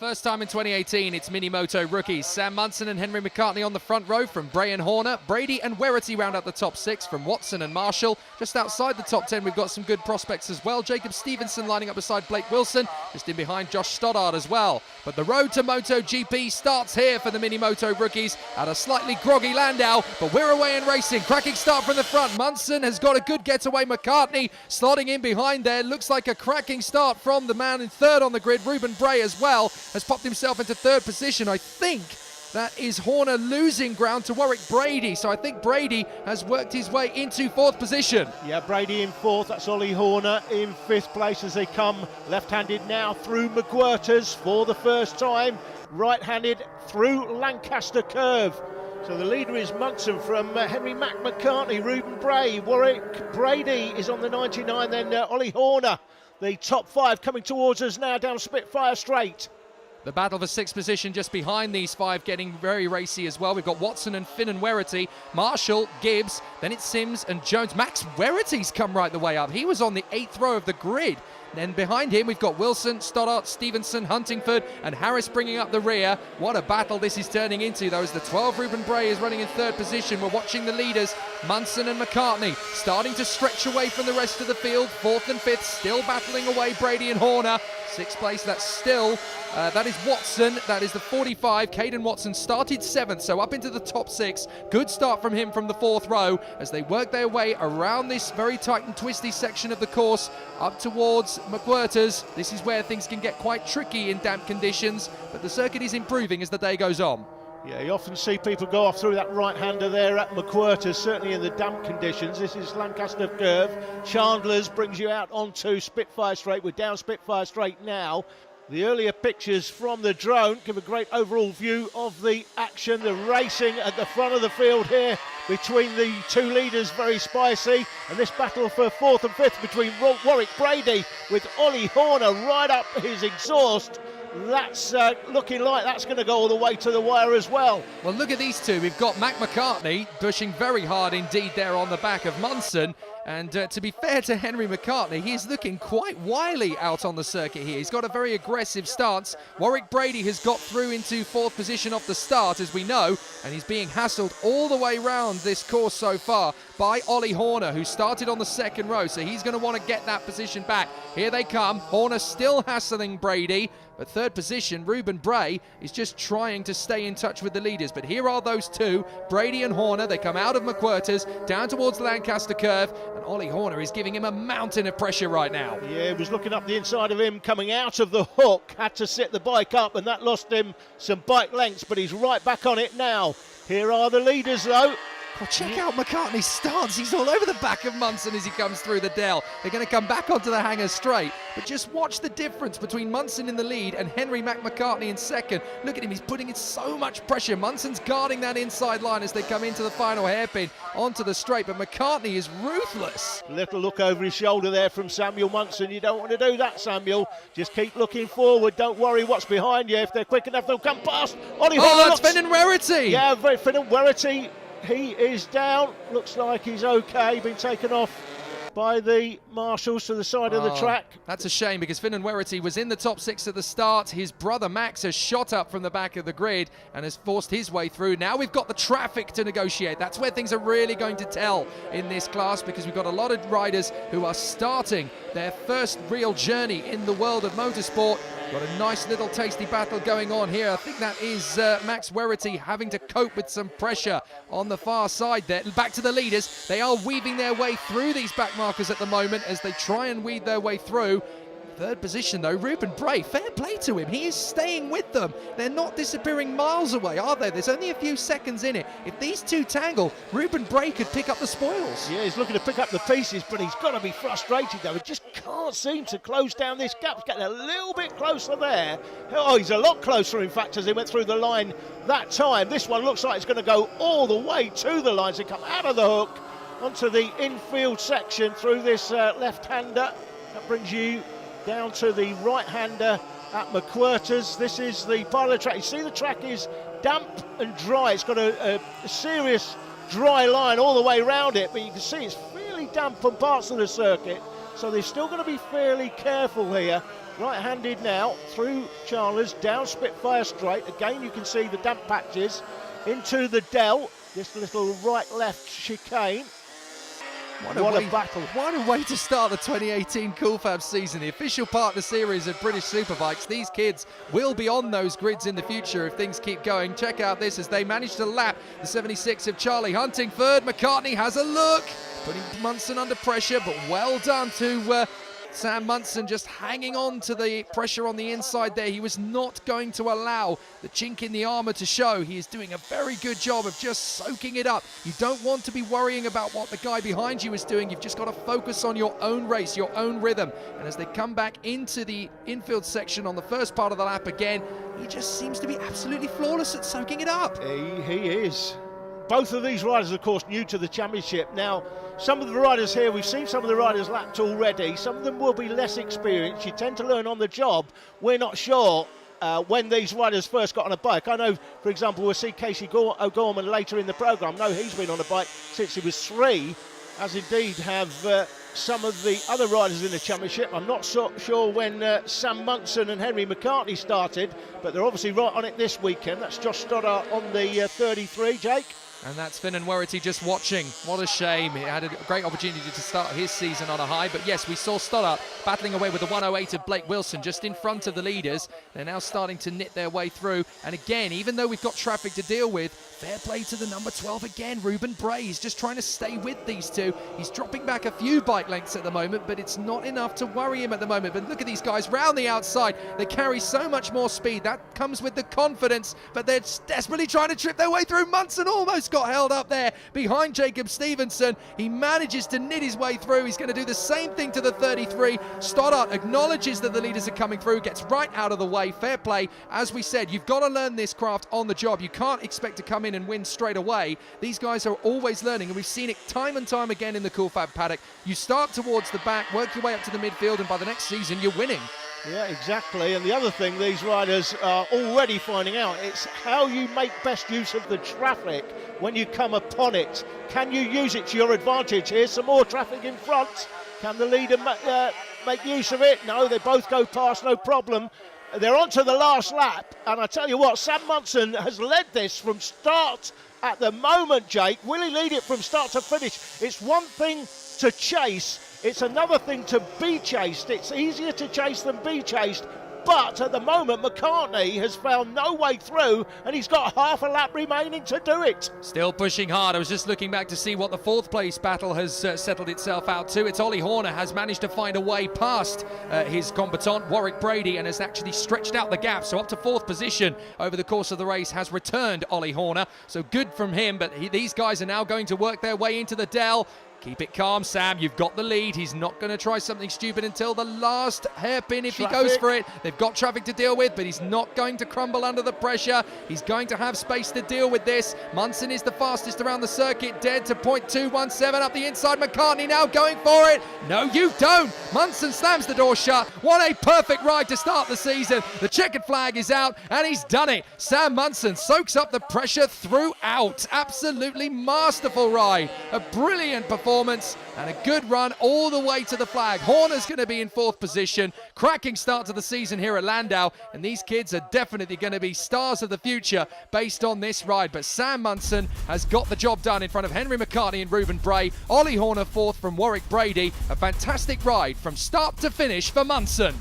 first time in 2018, it's Minimoto rookies Sam Munson and Henry McCartney on the front row from Bray and Horner. Brady and Werity round out the top 6 from Watson and Marshall. Just outside the top 10, we've got some good prospects as well. Jacob Stevenson lining up beside Blake Wilson, just in behind Josh Stoddard as well. But the road to MotoGP starts here for the Minimoto rookies at a slightly groggy Landau, but we're away and racing. Cracking start from the front. Munson has got a good getaway. McCartney slotting in behind there. Looks like a cracking start from the man in third on the grid. Ruben Bray as well has popped himself into third position. I think that is Horner losing ground to Warwick Brady. So I think Brady has worked his way into fourth position. Yeah, Brady in fourth. That's Ollie Horner in fifth place as they come left-handed now through McWhirters for the first time. Right-handed through Lancaster Curve. So the leader is Munson from Henry McCartney, Ruben Bray. Warwick Brady is on the 99, then Ollie Horner. The top 5 coming towards us now down Spitfire Straight. The battle for sixth position just behind these 5 getting very racy as well. We've got Watson and Finn and Werity, Marshall, Gibbs, then it's Sims and Jones. Max Werity's come right the way up. He was on the 8th row of the grid. Then behind him, we've got Wilson, Stoddart, Stevenson, Huntingford, and Harris bringing up the rear. What a battle this is turning into, though, as the 12 Ruben Bray is running in third position. We're watching the leaders, Munson and McCartney, starting to stretch away from the rest of the field. 4th and 5th, still battling away Brady and Horner. 6th place, that's still, that is Watson. That is the 45. Caden Watson started 7th, so up into the top 6. Good start from him from the 4th row as they work their way around this very tight and twisty section of the course up towards McWhirters. This is where things can get quite tricky in damp conditions, but the circuit is improving as the day goes on. Yeah, you often see people go off through that right-hander there at McWhirters, certainly in the damp conditions. This is Lancaster Curve. Chandler's brings you out onto Spitfire Straight. We're down Spitfire Straight now. The earlier pictures from the drone give a great overall view of the action, the racing at the front of the field here between the 2 leaders, very spicy. And this battle for 4th and 5th between Warwick Brady with Ollie Horner right up his exhaust. That's looking like that's going to go all the way to the wire as well. Well, look at these 2. We've got Mac McCartney pushing very hard indeed there on the back of Munson. And to be fair to Henry McCartney, he is looking quite wily out on the circuit here. He's got a very aggressive stance. Warwick Brady has got through into 4th position off the start, as we know, and he's being hassled all the way round this course so far by Ollie Horner, who started on the 2nd row, so he's going to want to get that position back. Here they come. Horner still hassling Brady, but 3rd position, Ruben Bray, is just trying to stay in touch with the leaders. But here are those 2, Brady and Horner. They come out of McWhirters, down towards Lancaster Curve, and Ollie Horner is giving him a mountain of pressure right now. Yeah, he was looking up the inside of him, coming out of the hook, had to sit the bike up, and that lost him some bike lengths, but he's right back on it now. Here are the leaders, though. Well, check out McCartney's stance. He's all over the back of Munson as he comes through the dell. They're going to come back onto the hanger straight. But just watch the difference between Munson in the lead and Henry McCartney in 2nd. Look at him. He's putting in so much pressure. Munson's guarding that inside line as they come into the final hairpin onto the straight. But McCartney is ruthless. Little look over his shoulder there from Samuel Munson. You don't want to do that, Samuel. Just keep looking forward. Don't worry what's behind you. If they're quick enough, they'll come past. Ollie Horner, that's Finn and Werity. Yeah, Finn and Werity. He is down. Looks like he's okay. Been taken off by the marshals to the side of the track. That's a shame, because Finn and Werity was in the top 6 at the start. His brother Max has shot up from the back of the grid and has forced his way through. Now we've got the traffic to negotiate. That's where things are really going to tell in this class, because we've got a lot of riders who are starting their first real journey in the world of motorsport. Got a nice little tasty battle going on here. I think that is Max Werity having to cope with some pressure on the far side there. Back to the leaders. They are weaving their way through these back markers at the moment as they try and weave their way through. 3rd position, though, Ruben Bray. Fair play to him. He is staying with them. They're not disappearing miles away, are they? There's only a few seconds in it. If these 2 tangle, Ruben Bray could pick up the spoils. Yeah, he's looking to pick up the pieces, but he's got to be frustrated, though. He just can't seem to close down this gap. He's getting a little bit closer there. Oh, he's a lot closer, in fact, as he went through the line that time. This one looks like it's going to go all the way to the lines and come out of the hook onto the infield section through this left-hander. That brings you down to the right-hander at McWhirters. This is the part of the track. You see the track is damp and dry. It's got a serious dry line all the way around it, but you can see it's really damp on parts of the circuit. so they're still going to be fairly careful here. Right-handed now, through Chandler's, down Spitfire Straight. Again, you can see the damp patches into the Dell, this little right-left chicane. What a battle. What a way to start the 2018 Cool Fab season. The official partner series of British Superbikes. These kids will be on those grids in the future if things keep going. Check out this as they manage to lap the 76 of Charlie Huntingford. McCartney has a look, putting Munson under pressure, but well done to Sam Munson, just hanging on to the pressure on the inside there. He was not going to allow the chink in the armour to show. He is doing a very good job of just soaking it up. You don't want to be worrying about what the guy behind you is doing. You've just got to focus on your own race, your own rhythm. And as they come back into the infield section on the first part of the lap again, he just seems to be absolutely flawless at soaking it up. He is. Both of these riders, of course, new to the championship. Now, some of the riders here, we've seen some of the riders lapped already. Some of them will be less experienced. You tend to learn on the job. We're not sure when these riders first got on a bike. I know, for example, we'll see Casey O'Gorman later in the programme. I know he's been on a bike since he was 3, as indeed have some of the other riders in the championship. I'm not so sure when Sam Munson and Henry McCartney started, but they're obviously right on it this weekend. That's Josh Stoddart on the 33, Jake. And that's Finn and Werrity just watching. What a shame. He had a great opportunity to start his season on a high. But yes, we saw Stoddart battling away with the 108 of Blake Wilson just in front of the leaders. They're now starting to knit their way through. And again, even though we've got traffic to deal with, fair play to the number 12 again, Ruben Bray. He's just trying to stay with these two. He's dropping back a few bike lengths at the moment, but it's not enough to worry him at the moment. But look at these guys round the outside. They carry so much more speed. That comes with the confidence, but they're desperately trying to trip their way through. Munson almost got held up there behind Jacob Stevenson. He manages to knit his way through. He's going to do the same thing to the 33. Stoddart acknowledges that the leaders are coming through, gets right out of the way. Fair play. As we said, you've got to learn this craft on the job. You can't expect to come in and win straight away. These guys are always learning, and we've seen it time and time again in the Cool Fab paddock. You start towards the back, work your way up to the midfield, and by the next season, you're winning. Yeah, exactly. And the other thing these riders are already finding out, it's how you make best use of the traffic when you come upon it. Can you use it to your advantage? Here's some more traffic in front. Can the leader make use of it? No, they both go past, no problem. They're on to the last lap. And I tell you what, Sam Munson has led this from start at the moment, Jake. Will he lead it from start to finish? It's one thing to chase. It's another thing to be chased. It's easier to chase than be chased. But at the moment, McCartney has found no way through, and he's got half a lap remaining to do it. Still pushing hard. I was just looking back to see what the 4th place battle has settled itself out to. It's Ollie Horner has managed to find a way past his combatant, Warwick Brady, and has actually stretched out the gap. So up to 4th position over the course of the race has returned Ollie Horner. So good from him, but these guys are now going to work their way into the Dell. Keep it calm, Sam. You've got the lead. He's not going to try something stupid until the last hairpin if he goes for it. They've got traffic to deal with, but he's not going to crumble under the pressure. He's going to have space to deal with this. Munson is the fastest around the circuit, dead to .217 up the inside. McCartney now going for it. No, you don't. Munson slams the door shut. What a perfect ride to start the season. The checkered flag is out, and he's done it. Sam Munson soaks up the pressure throughout. Absolutely masterful ride. A brilliant performance. And a good run all the way to the flag. Horner's going to be in 4th position. Cracking start to the season here at Landau, and these kids are definitely going to be stars of the future based on this ride. But Sam Munson has got the job done in front of Henry McCartney and Ruben Bray. Ollie Horner 4th from Warwick Brady. A fantastic ride from start to finish for Munson.